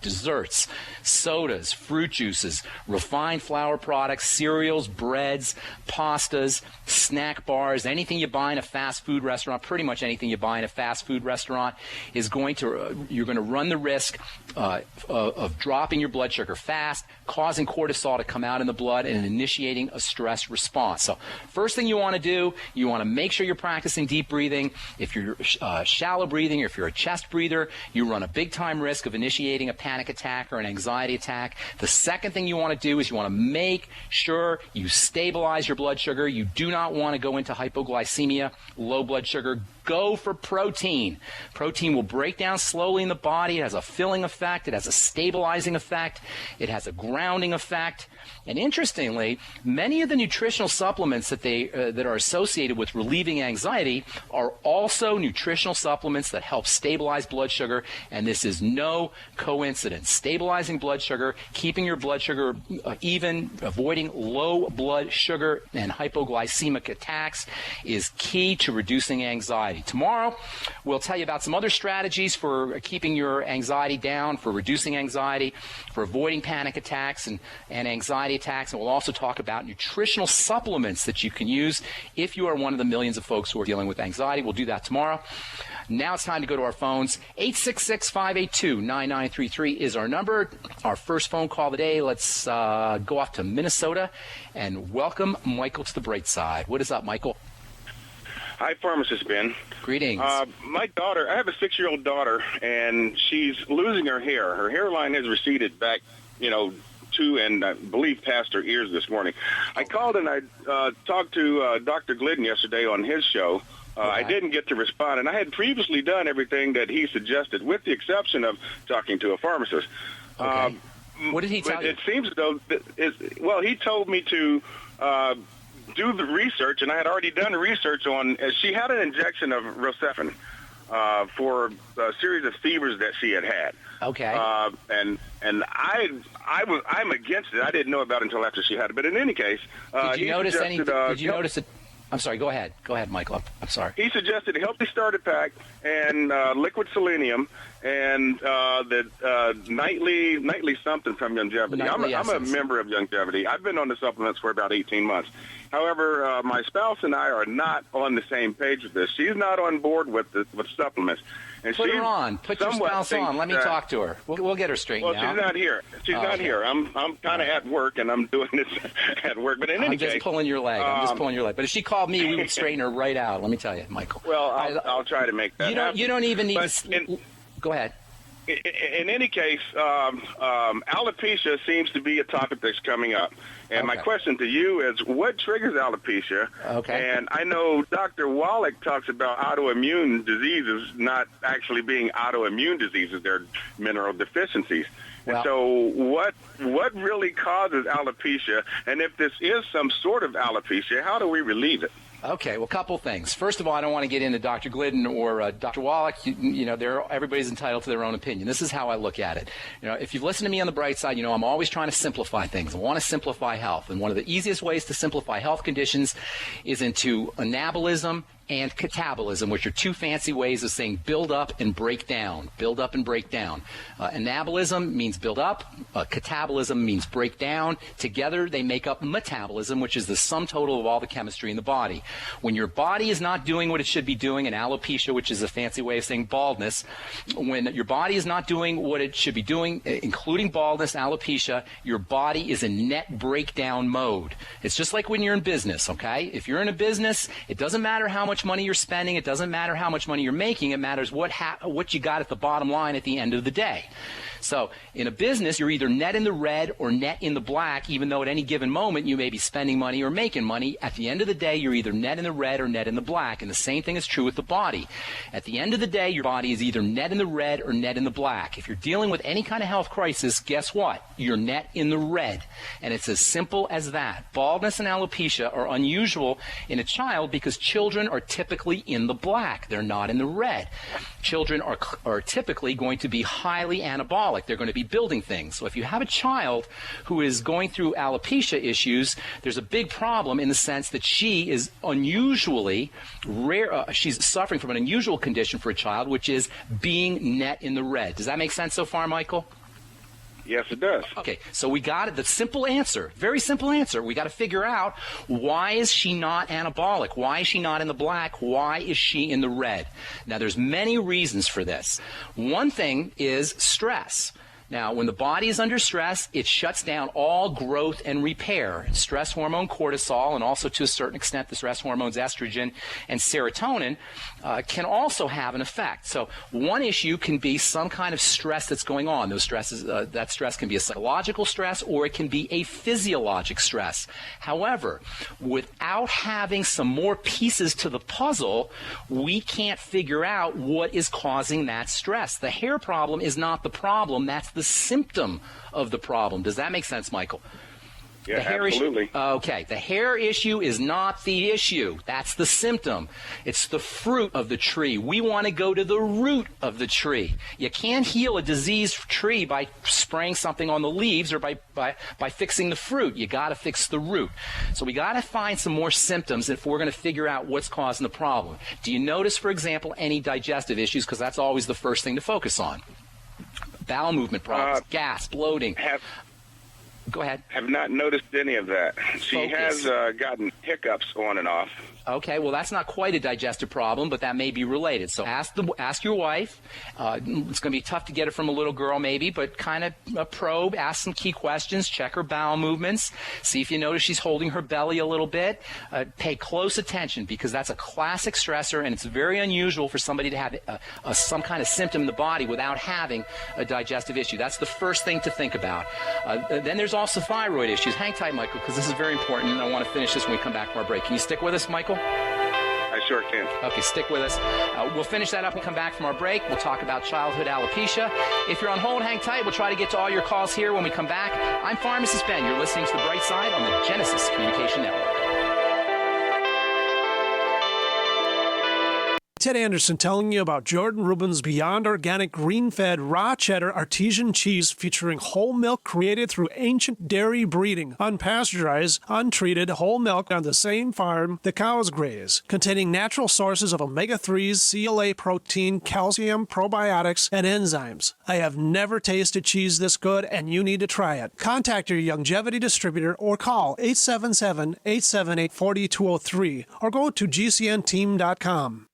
desserts, sodas, fruit juices, refined flour products, cereals, breads, pastas, snack bars, anything you buy in a fast food restaurant, pretty much anything you buy in a fast food restaurant is you're going to run the risk of dropping your blood sugar fast, causing cortisol to come out in the blood and initiating a stress response. So first thing you want to do, you want to make sure you're practicing deep breathing. If you're shallow breathing or if you're a chest breather, you run a big time risk of initiating a panic attack or an anxiety attack. The second thing you want to do is you want to make sure you stabilize your blood sugar. You do not want to go into hypoglycemia, low blood sugar. Go for protein. Protein will break down slowly in the body. It has a filling effect. It has a stabilizing effect. It has a grounding effect. And interestingly, many of the nutritional supplements that are associated with relieving anxiety are also nutritional supplements that help stabilize blood sugar, and this is no coincidence. Stabilizing blood sugar, keeping your blood sugar even, avoiding low blood sugar and hypoglycemic attacks is key to reducing anxiety. Tomorrow, we'll tell you about some other strategies for keeping your anxiety down, for reducing anxiety, for avoiding panic attacks and anxiety attacks, and we'll also talk about nutritional supplements that you can use if you are one of the millions of folks who are dealing with anxiety. We'll do that tomorrow. Now it's time to go to our phones. 866-582-9933 is our number. Our first phone call today. Let's go off to Minnesota and welcome Michael to the bright side. What is up, Michael? Hi, Pharmacist Ben. Greetings. My daughter, I have a 6-year-old daughter, and she's losing her hair. Her hairline has receded back, to and I believe past her ears this morning. I called and I talked to Dr. Glidden yesterday on his show. I didn't get to respond, and I had previously done everything that he suggested, with the exception of talking to a pharmacist. Okay. What did he tell you? It seems as though, he told me to do the research, and I had already done the research on. She had an injection of Rocephin for a series of fevers that she had. Okay. And I'm against it. I didn't know about it until after she had it. But in any case, did you notice anything? Did you notice it? I'm sorry. Go ahead, Michael. I'm sorry. He suggested a Healthy Starter Pack and liquid selenium and the nightly something from Longevity. I'm a member of Longevity. I've been on the supplements for about 18 months. However, my spouse and I are not on the same page with this. She's not on board with supplements. And Put her on. Put your spouse on. Let me talk to her. We'll get her straightened out. Well, she's not here. She's not here. I'm kind of at work, and I'm doing this at work. But in any case, I'm just pulling your leg. But if she called me, we would straighten her right out. Let me tell you, Michael. Well, I'll try to make that happen. You don't even need to. Go ahead. In any case, alopecia seems to be a topic that's coming up. And my question to you is, what triggers alopecia? Okay. And I know Dr. Wallach talks about autoimmune diseases not actually being autoimmune diseases. They're mineral deficiencies. Well, and so what really causes alopecia? And if this is some sort of alopecia, how do we relieve it? Okay, well, a couple things. First of all, I don't want to get into Dr. Glidden or Dr. Wallach. Everybody's entitled to their own opinion. This is how I look at it. If you've listened to me on the bright side, I'm always trying to simplify things. I want to simplify health. And one of the easiest ways to simplify health conditions is into anabolism and catabolism, which are two fancy ways of saying build up and break down. Build up and break down. Anabolism means build up. Catabolism means break down. Together, they make up metabolism, which is the sum total of all the chemistry in the body. When your body is not doing what it should be doing, and alopecia, which is a fancy way of saying baldness, when your body is not doing what it should be doing, including baldness, alopecia, your body is in net breakdown mode. It's just like when you're in business, okay? If you're in a business, it doesn't matter how much money you're spending. It doesn't matter how much money you're making. It matters what you got at the bottom line at the end of the day. So in a business, you're either net in the red or net in the black, even though at any given moment you may be spending money or making money. At the end of the day, you're either net in the red or net in the black. And the same thing is true with the body. At the end of the day, your body is either net in the red or net in the black. If you're dealing with any kind of health crisis, guess what? You're net in the red. And it's as simple as that. Baldness and alopecia are unusual in a child because children are typically in the black. They're not in the red. Children are typically going to be highly anabolic. They're going to be building things. So if you have a child who is going through alopecia issues, there's a big problem in the sense that she is unusually rare. She's suffering from an unusual condition for a child, which is being net in the red. Does that make sense so far, Michael? Yes, it does. Okay, so we got it. The simple answer, very simple answer. We got to figure out, why is she not anabolic? Why is she not in the black? Why is she in the red? Now, there's many reasons for this. One thing is stress. Now, when the body is under stress, it shuts down all growth and repair. Stress hormone cortisol, and also to a certain extent the stress hormones estrogen and serotonin, can also have an effect. So one issue can be some kind of stress that's going on. Those stresses, that stress can be a psychological stress, or it can be a physiologic stress. However, without having some more pieces to the puzzle, we can't figure out what is causing that stress. The hair problem is not the problem. That's the symptom of the problem. Does that make sense, Michael? Yeah, the hair absolutely. Issue, okay, the hair issue is not the issue. That's the symptom. It's the fruit of the tree. We want to go to the root of the tree. You can't heal a diseased tree by spraying something on the leaves or by fixing the fruit. You got to fix the root. So we got to find some more symptoms if we're going to figure out what's causing the problem. Do you notice, for example, any digestive issues? Because that's always the first thing to focus on. Bowel movement problems, gas, bloating. Go ahead. Have not noticed any of that. She has gotten hiccups on and off. Okay, well, that's not quite a digestive problem, but that may be related. So ask your wife. It's going to be tough to get it from a little girl maybe, but kind of probe, ask some key questions, check her bowel movements, see if you notice she's holding her belly a little bit. Pay close attention, because that's a classic stressor, and it's very unusual for somebody to have some kind of symptom in the body without having a digestive issue. That's the first thing to think about. Then there's also thyroid issues. Hang tight, Michael, because this is very important, and I want to finish this when we come back from our break. Can you stick with us, Michael? I sure can. Okay, stick with us. We'll finish that up and come back from our break. We'll talk about childhood alopecia. If you're on hold, hang tight. We'll try to get to all your calls here when we come back. I'm Pharmacist Ben. You're listening to The Bright Side on the Genesis Communication Network. Ted Anderson telling you about Jordan Rubin's Beyond Organic Green-Fed Raw Cheddar Artesian Cheese featuring whole milk created through ancient dairy breeding, unpasteurized, untreated whole milk on the same farm the cows graze, containing natural sources of omega-3s, CLA protein, calcium, probiotics, and enzymes. I have never tasted cheese this good, and you need to try it. Contact your Youngevity distributor or call 877-878-4203 or go to gcnteam.com.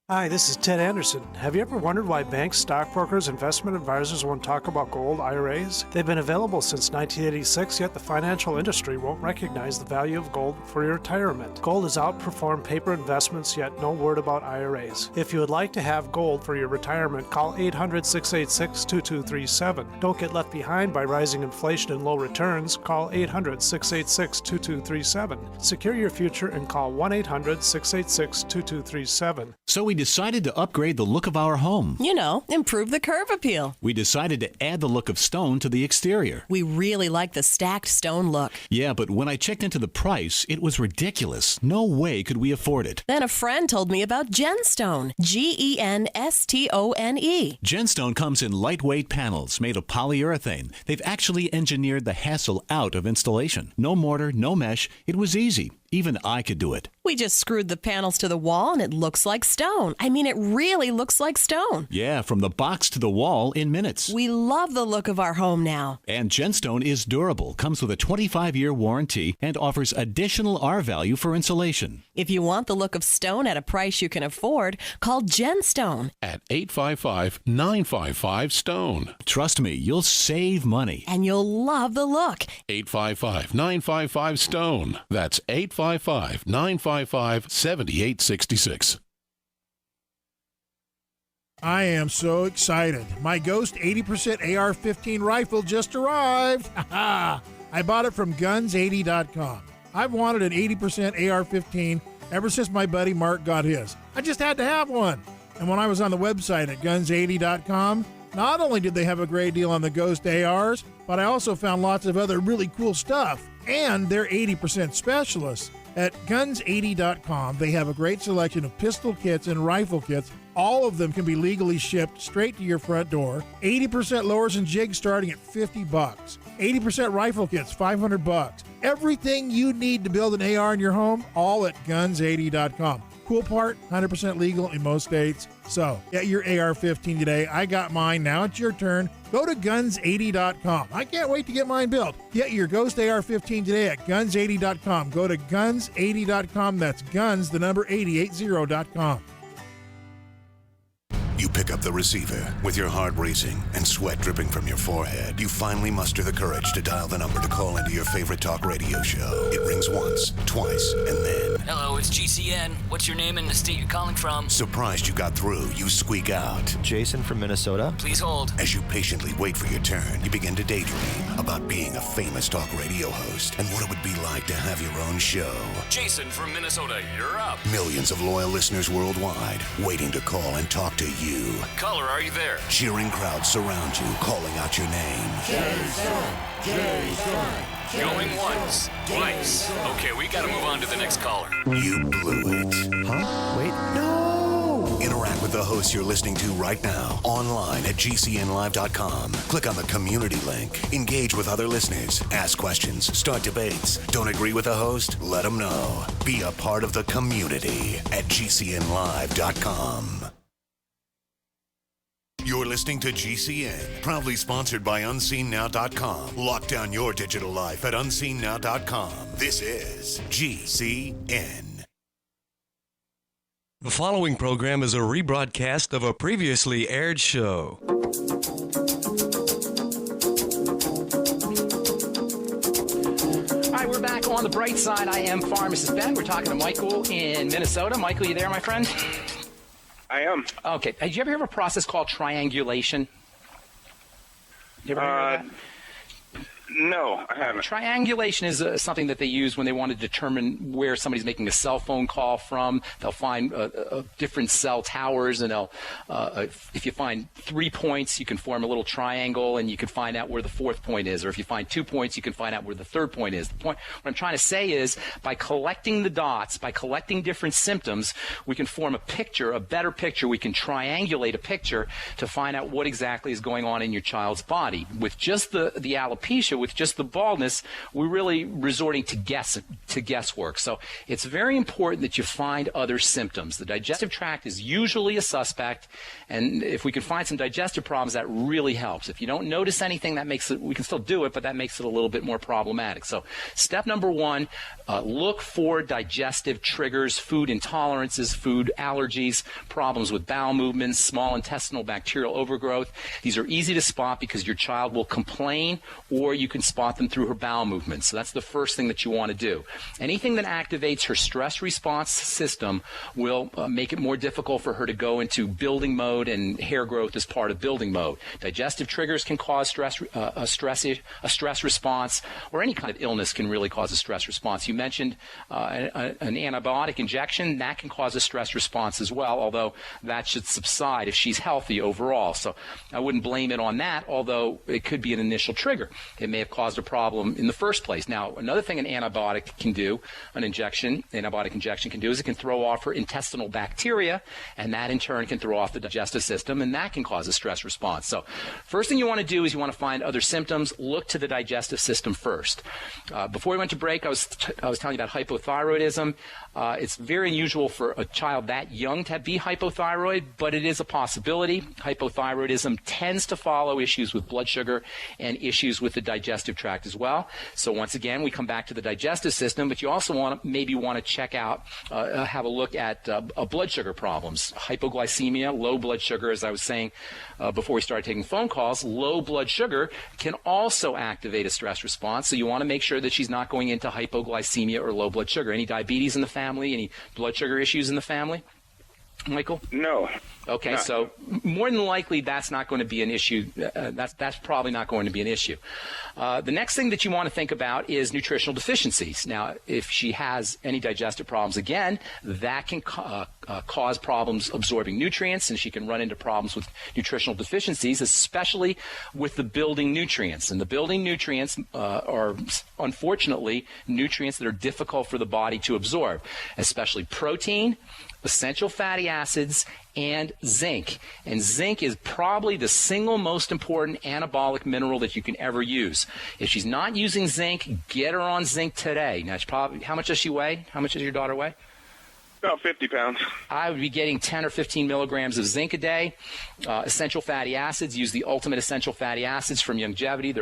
Hi, this is Ted Anderson. Have you ever wondered why banks, stockbrokers, investment advisors won't talk about gold IRAs? They've been available since 1986, yet the financial industry won't recognize the value of gold for your retirement. Gold has outperformed paper investments, yet no word about IRAs. If you would like to have gold for your retirement, call 800-686-2237. Don't get left behind by rising inflation and low returns. Call 800-686-2237. Secure your future and call 1-800-686-2237. So we decided to upgrade the look of our home. You know, improve the curb appeal. We decided to add the look of stone to the exterior. We really like the stacked stone look. Yeah, but when I checked into the price, it was ridiculous. No way could we afford it. Then a friend told me about Genstone. Genstone. Genstone comes in lightweight panels made of polyurethane. They've actually engineered the hassle out of installation. No mortar, no mesh. It was easy. Even I could do it. We just screwed the panels to the wall and it looks like stone. I mean, it really looks like stone. Yeah, from the box to the wall in minutes. We love the look of our home now. And Genstone is durable, comes with a 25-year warranty, and offers additional R value for insulation. If you want the look of stone at a price you can afford, call Genstone at 855-955-STONE. Trust me, you'll save money. And you'll love the look. 855-955-STONE. That's 855-955-7866. I am so excited. My Ghost 80% AR-15 rifle just arrived. I bought it from guns80.com. I've wanted an 80% AR-15 ever since my buddy Mark got his. I just had to have one. And when I was on the website at guns80.com, not only did they have a great deal on the Ghost ARs, but I also found lots of other really cool stuff. And they're 80% specialists. At guns80.com, they have a great selection of pistol kits and rifle kits. All of them can be legally shipped straight to your front door. 80% lowers and jigs starting at $50. 80% rifle kits, $500. Everything you need to build an AR in your home, all at guns80.com. Cool part, 100% legal in most states. So get your AR-15 today. I got mine. Now it's your turn. Go to guns80.com. I can't wait to get mine built. Get your Ghost AR-15 today at guns80.com. Go to guns80.com. That's guns, the number 880.com. You pick up the receiver with your heart racing and sweat dripping from your forehead. You finally muster the courage to dial the number to call into your favorite talk radio show. It rings once, twice, and then... Hello, it's GCN. What's your name and the state you're calling from? Surprised you got through, you squeak out. Jason from Minnesota. Please hold. As you patiently wait for your turn, you begin to daydream about being a famous talk radio host and what it would be like to have your own show. Jason from Minnesota, you're up. Millions of loyal listeners worldwide waiting to call and talk to you. Caller, are you there? Cheering crowds surround you, calling out your name. Jason! Jason! Going once, twice. Okay, we gotta move on to the next caller. You blew it. Huh? Wait, no! Interact with the hosts you're listening to right now, online at GCNlive.com. Click on the community link. Engage with other listeners. Ask questions. Start debates. Don't agree with the host? Let them know. Be a part of the community at GCNlive.com. You're listening to GCN, proudly sponsored by UnseenNow.com. Lock down your digital life at UnseenNow.com. This is GCN. The following program is a rebroadcast of a previously aired show. All right, we're back on the bright side. I am Pharmacist Ben. We're talking to Michael in Minnesota. Michael, you there, my friend? I am. Okay. Did you ever hear of a process called triangulation? You ever heard of that? No, I haven't. Triangulation is something that they use when they want to determine where somebody's making a cell phone call from. They'll find different cell towers, and they'll, if you find 3 points, you can form a little triangle, and you can find out where the fourth point is. Or if you find 2 points, you can find out where the third point is. What I'm trying to say is, by collecting the dots, by collecting different symptoms, we can form a picture, a better picture. We can triangulate a picture to find out what exactly is going on in your child's body. With just the alopecia, with just the baldness, we're really resorting to guesswork. So it's very important that you find other symptoms. The digestive tract is usually a suspect, and if we can find some digestive problems, that really helps. If you don't notice anything, that makes it, we can still do it, but that makes it a little bit more problematic. So step number one, look for digestive triggers, food intolerances, food allergies, problems with bowel movements, small intestinal bacterial overgrowth. These are easy to spot because your child will complain, or you can spot them through her bowel movements. So that's the first thing that you want to do. Anything that activates her stress response system will make it more difficult for her to go into building mode, and hair growth is part of building mode. Digestive triggers can cause a stress response, or any kind of illness can really cause a stress response. You mentioned an antibiotic injection. That can cause a stress response as well, although that should subside if she's healthy overall. So I wouldn't blame it on that, although it could be an initial trigger. It may have caused a problem in the first place. Now, another thing an antibiotic can do, antibiotic injection can do, is it can throw off her intestinal bacteria, and that in turn can throw off the digestive system, and that can cause a stress response. So first thing you want to do is you want to find other symptoms. Look to the digestive system first. Before we went to break, I was telling you about hypothyroidism. It's very unusual for a child that young to be hypothyroid, but it is a possibility. Hypothyroidism tends to follow issues with blood sugar and issues with the digestive tract as well. So once again, we come back to the digestive system, but you also maybe want to check out, have a look at blood sugar problems. Hypoglycemia, low blood sugar, as I was saying before we started taking phone calls, low blood sugar can also activate a stress response. So you want to make sure that she's not going into hypoglycemia or low blood sugar. Any diabetes in the family? Any blood sugar issues in the family? Michael? No. Okay, so more than likely that's not going to be an issue. That's probably not going to be an issue. The next thing that you want to think about is nutritional deficiencies. Now, if she has any digestive problems, again, that can cause problems absorbing nutrients, and she can run into problems with nutritional deficiencies, especially with the building nutrients. And the building nutrients are, unfortunately, nutrients that are difficult for the body to absorb, especially protein, essential fatty acids, and zinc. And zinc is probably the single most important anabolic mineral that you can ever use. If she's not using zinc, get her on zinc today. Now, how much does she weigh? How much does your daughter weigh? About 50 pounds. I would be getting 10 or 15 milligrams of zinc a day. Essential fatty acids. Use the Ultimate Essential Fatty Acids from Longevity. They're